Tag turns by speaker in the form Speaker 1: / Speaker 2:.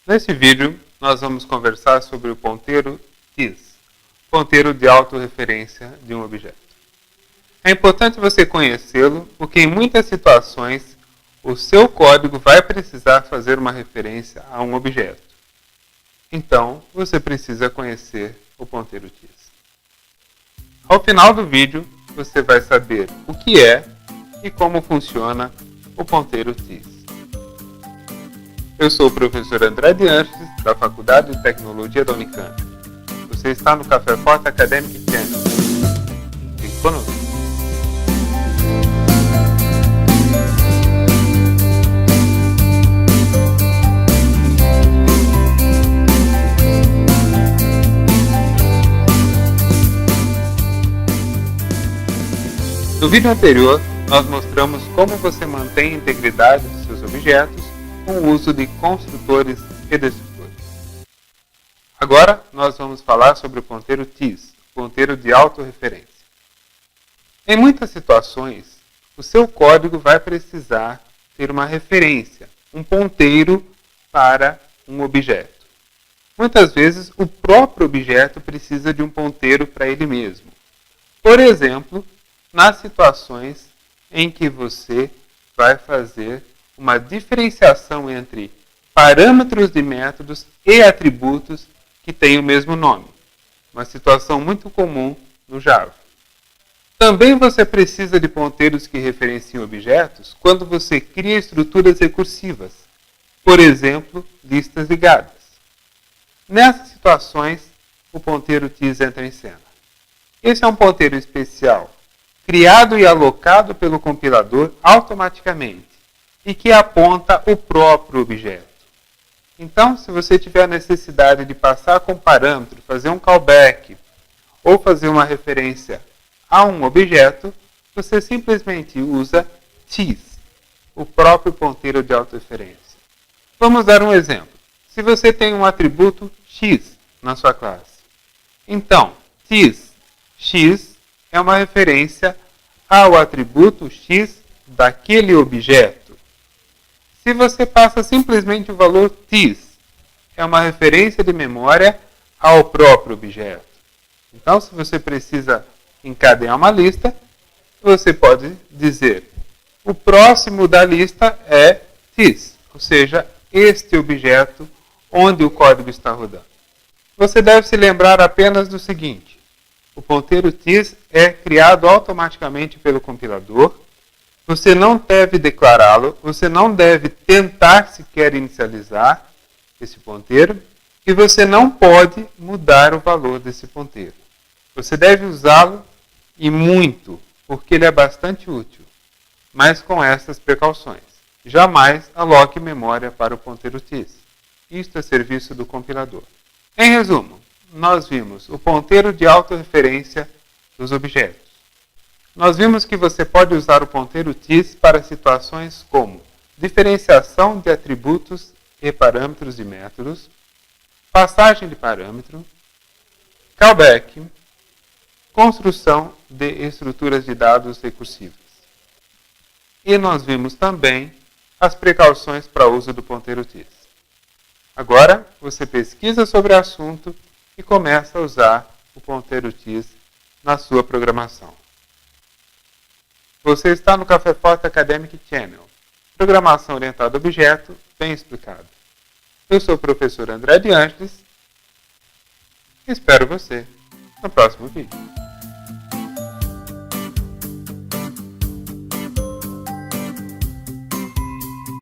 Speaker 1: Nesse vídeo, nós vamos conversar sobre o ponteiro TIS, ponteiro de autorreferência de um objeto. É importante você conhecê-lo, porque em muitas situações o seu código vai precisar fazer uma referência a um objeto. Então, você precisa conhecer o ponteiro TIS. Ao final do vídeo, você vai saber o que é e como funciona o ponteiro TIS. Eu sou o professor André de Anjos, da Faculdade de Tecnologia da Unicamp. Você está no Café Forte Academic Channel. Fique conosco. No vídeo anterior, nós mostramos como você mantém a integridade dos seus objetos com o uso de construtores e destrutores. Agora, nós vamos falar sobre o ponteiro TIS, ponteiro de autorreferência. Em muitas situações, o seu código vai precisar ter uma referência, um ponteiro para um objeto. Muitas vezes, o próprio objeto precisa de um ponteiro para ele mesmo. Por exemplo, nas situações em que você vai fazer uma diferenciação entre parâmetros de métodos e atributos que têm o mesmo nome. Uma situação muito comum no Java. Também você precisa de ponteiros que referenciam objetos quando você cria estruturas recursivas, por exemplo, listas ligadas. Nessas situações, o ponteiro TIS entra em cena. Esse é um ponteiro especial, criado e alocado pelo compilador automaticamente e que aponta o próprio objeto. Então, se você tiver a necessidade de passar com parâmetro, fazer um callback ou fazer uma referência a um objeto, você simplesmente usa TIS, o próprio ponteiro de autorreferência. Vamos dar um exemplo. Se você tem um atributo X na sua classe, então TIS X é uma referência ao atributo X daquele objeto. Se você passa simplesmente o valor TIS, é uma referência de memória ao próprio objeto. Então, se você precisa encadear uma lista, você pode dizer: o próximo da lista é TIS, ou seja, este objeto onde o código está rodando. Você deve se lembrar apenas do seguinte: o ponteiro TIS é criado automaticamente pelo compilador. Você não deve declará-lo, você não deve tentar sequer inicializar esse ponteiro e você não pode mudar o valor desse ponteiro. Você deve usá-lo e muito, porque ele é bastante útil, mas com essas precauções. Jamais aloque memória para o ponteiro TIS. Isto é serviço do compilador. Em resumo, nós vimos o ponteiro de autorreferência dos objetos. Nós vimos que você pode usar o ponteiro TIS para situações como diferenciação de atributos e parâmetros de métodos, passagem de parâmetro, callback, construção de estruturas de dados recursivas. E nós vimos também as precauções para o uso do ponteiro TIS. Agora, você pesquisa sobre o assunto e começa a usar o ponteiro TIS na sua programação. Você está no Café Forte Academic Channel, programação orientada a objeto, bem explicado. Eu sou o professor André de Anjos e espero você no próximo vídeo.